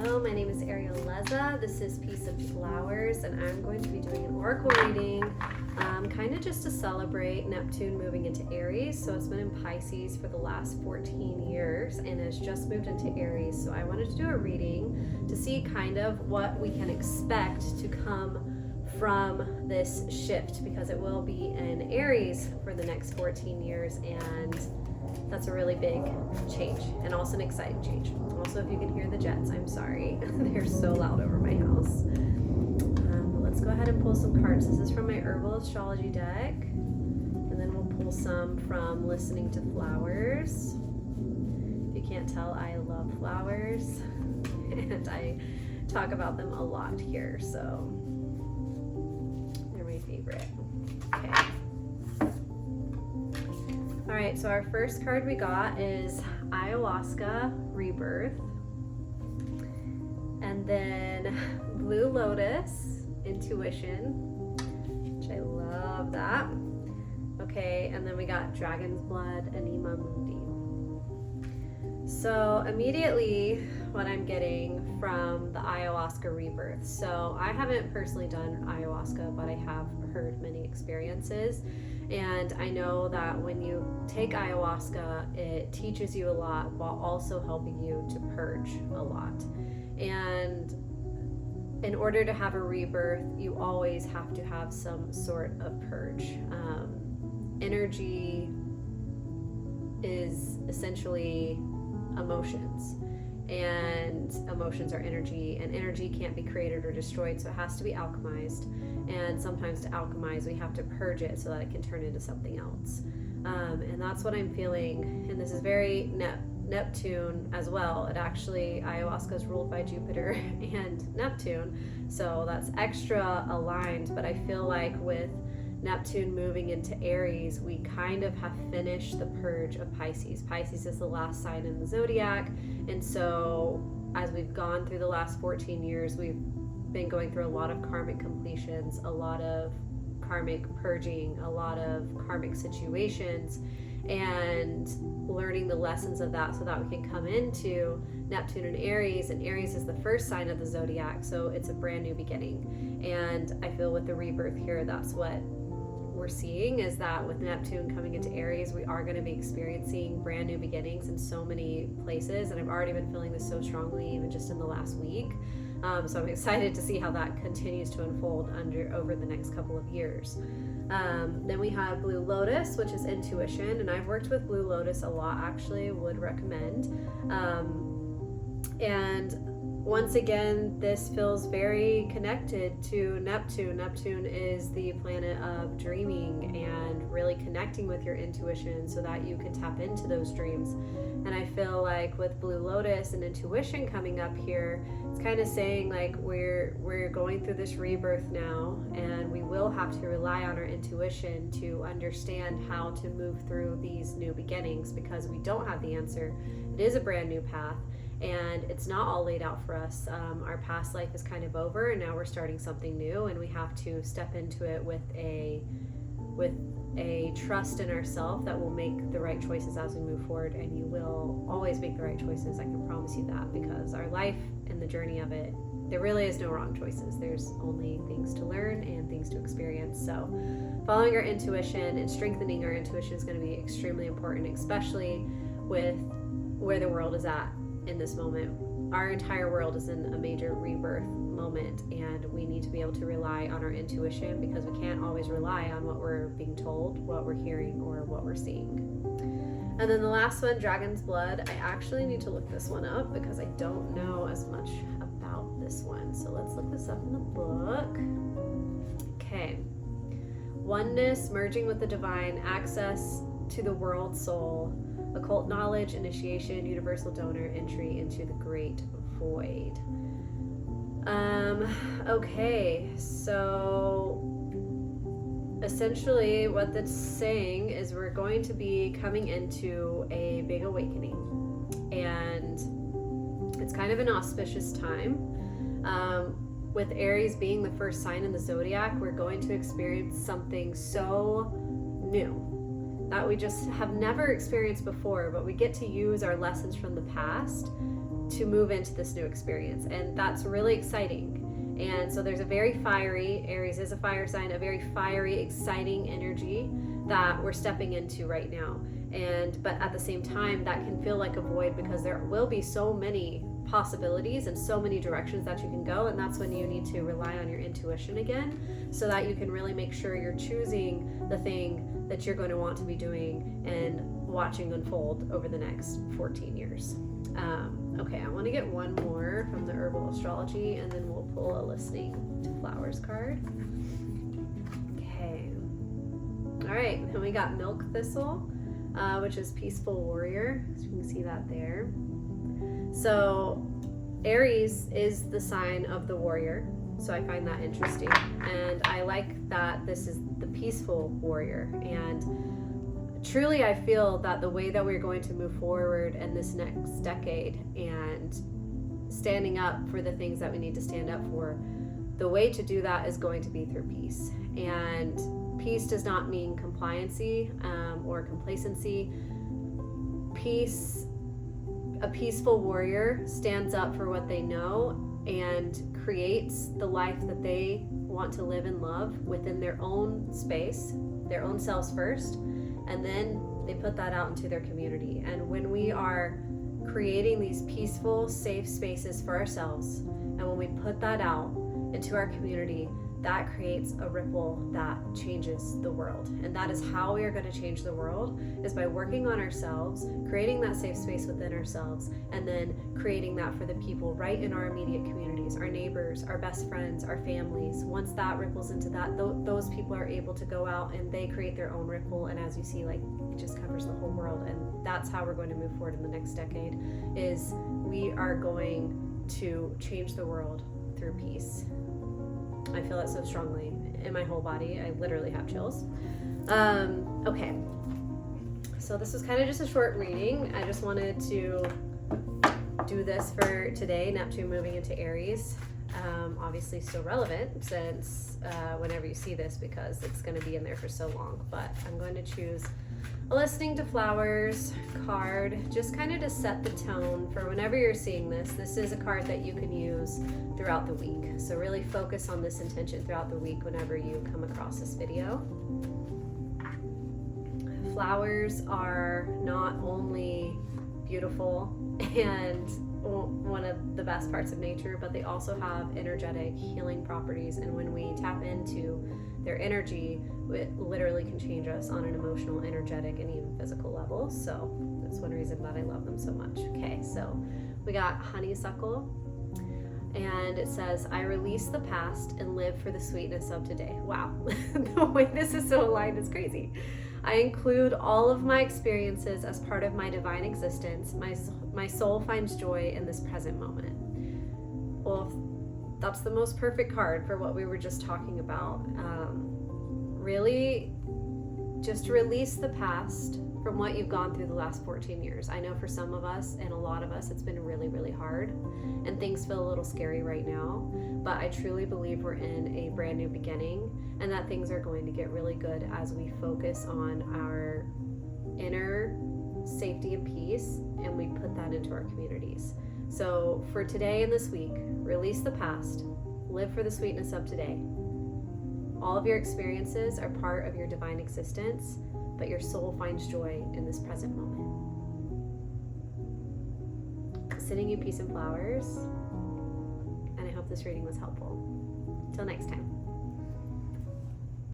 Hello, my name is Ariel Leza. This is Piece of Flowers, and I'm going to be doing an oracle reading, kind of just to celebrate Neptune moving into Aries. So it's been in Pisces for the last 14 years and has just moved into Aries. So I wanted to do a reading to see kind of what we can expect to come from this shift, because it will be in Aries for the next 14 years, and that's a really big change and also an exciting change. Also, if you can hear the jets, I'm sorry. They're so loud over my house. But let's go ahead and pull some cards. This is from my Herbal Astrology deck. And then we'll pull some from Listening to Flowers. If you can't tell, I love flowers. And I talk about them a lot here, so they're my favorite. Okay. All right, so our first card we got is Ayahuasca Rebirth, and then Blue Lotus Intuition, which I love that. Okay, and then we got Dragon's Blood Anima Mundi. So immediately what I'm getting from the Ayahuasca Rebirth. So I haven't personally done ayahuasca, but I have heard many experiences. And I know that when you take ayahuasca, it teaches you a lot while also helping you to purge a lot. And in order to have a rebirth, you always have to have some sort of purge. Energy is essentially emotions, and emotions are energy, and energy can't be created or destroyed, so it has to be alchemized. And sometimes to alchemize, we have to purge it so that it can turn into something else. And that's what I'm feeling. And this is very Neptune as well. It actually, ayahuasca is ruled by Jupiter and Neptune, so that's extra aligned. But I feel like with Neptune moving into Aries, we kind of have finished the purge of Pisces. Pisces is the last sign in the zodiac, and so as we've gone through the last 14 years, we've been going through a lot of karmic completions, a lot of karmic purging, a lot of karmic situations, and learning the lessons of that so that we can come into Neptune and Aries. And Aries is the first sign of the zodiac, so it's a brand new beginning. And I feel with the rebirth here, that's what we're seeing, is that with Neptune coming into Aries, we are going to be experiencing brand new beginnings in so many places. And I've already been feeling this so strongly even just in the last week. So I'm excited to see how that continues to unfold over the next couple of years. Then we have Blue Lotus, which is intuition, and I've worked with Blue Lotus a lot, actually, would recommend. And once again, this feels very connected to Neptune. Neptune is the planet of dreaming and really connecting with your intuition so that you can tap into those dreams. And I feel like with Blue Lotus and intuition coming up here, it's kind of saying like we're going through this rebirth now, and we will have to rely on our intuition to understand how to move through these new beginnings, because we don't have the answer. It is a brand new path, and it's not all laid out for us. Our past life is kind of over, and now we're starting something new, and we have to step into it with a trust in ourselves that we'll make the right choices as we move forward. And you will always make the right choices, I can promise you that, because our life and the journey of it, there really is no wrong choices. There's only things to learn and things to experience. So following our intuition and strengthening our intuition is going to be extremely important, especially with where the world is at in this moment. Our entire world is in a major rebirth moment, and we need to be able to rely on our intuition, because we can't always rely on what we're being told, what we're hearing, or what we're seeing. And then the last one, Dragon's Blood. I actually need to look this one up because I don't know as much about this one. So let's look this up in the book. Okay. Oneness, merging with the divine, access to the world soul, occult knowledge, initiation, universal donor, entry into the great void. Okay, so essentially what that's saying is we're going to be coming into a big awakening, and it's kind of an auspicious time. With Aries being the first sign in the zodiac, we're going to experience something so new that we just have never experienced before, but we get to use our lessons from the past to move into this new experience, and that's really exciting. And so there's a very fiery, Aries is a fire sign, a very fiery, exciting energy that we're stepping into right now. But at the same time, that can feel like a void, because there will be so many possibilities and so many directions that you can go, and that's when you need to rely on your intuition again, so that you can really make sure you're choosing the thing that you're going to want to be doing and watching unfold over the next 14 years. Okay, I want to get one more from the Herbal Astrology, and then we'll pull a Listening to Flowers card. Okay. All right, then we got Milk Thistle, which is Peaceful Warrior. So you can see that there. So Aries is the sign of the warrior, so I find that interesting. And I like that this is the peaceful warrior. And truly, I feel that the way that we're going to move forward in this next decade and standing up for the things that we need to stand up for, the way to do that is going to be through peace. And peace does not mean compliancy or complacency. Peace, a peaceful warrior stands up for what they know and creates the life that they want to live and love within their own space, their own selves first, and then they put that out into their community. And when we are creating these peaceful, safe spaces for ourselves, and when we put that out into our community, that creates a ripple that changes the world. And that is how we are going to change the world, is by working on ourselves, creating that safe space within ourselves, and then creating that for the people right in our immediate communities, our neighbors, our best friends, our families. Once that ripples into that, those people are able to go out and they create their own ripple. And as you see, like, it just covers the whole world. And that's how we're going to move forward in the next decade, is we are going to change the world through peace. I feel that so strongly in my whole body. I literally have chills. Okay, so this was kind of just a short reading. I just wanted to do this for today. Neptune moving into Aries. Obviously still relevant since whenever you see this, because it's going to be in there for so long. But I'm going to choose a Listening to Flowers card, just kind of to set the tone for whenever you're seeing this. This is a card that you can use throughout the week. So really focus on this intention throughout the week whenever you come across this video. Flowers are not only beautiful and one of the best parts of nature, but they also have energetic healing properties. And when we tap into their energy, it literally can change us on an emotional, energetic, and even physical level. So that's one reason that I love them so much. Okay, so we got Honeysuckle, and it says, I release the past and live for the sweetness of today. Wow, the way this is so aligned is crazy. I include all of my experiences as part of my divine existence. My soul finds joy in this present moment. Well, that's the most perfect card for what we were just talking about. Really just release the past from what you've gone through the last 14 years. I know for some of us and a lot of us, it's been really, really hard, and things feel a little scary right now, but I truly believe we're in a brand new beginning, and that things are going to get really good as we focus on our inner safety and peace, and we put that into our communities. So for today and this week, release the past, live for the sweetness of today. All of your experiences are part of your divine existence, but your soul finds joy in this present moment. Sending you peace and flowers, and I hope this reading was helpful. Till next time.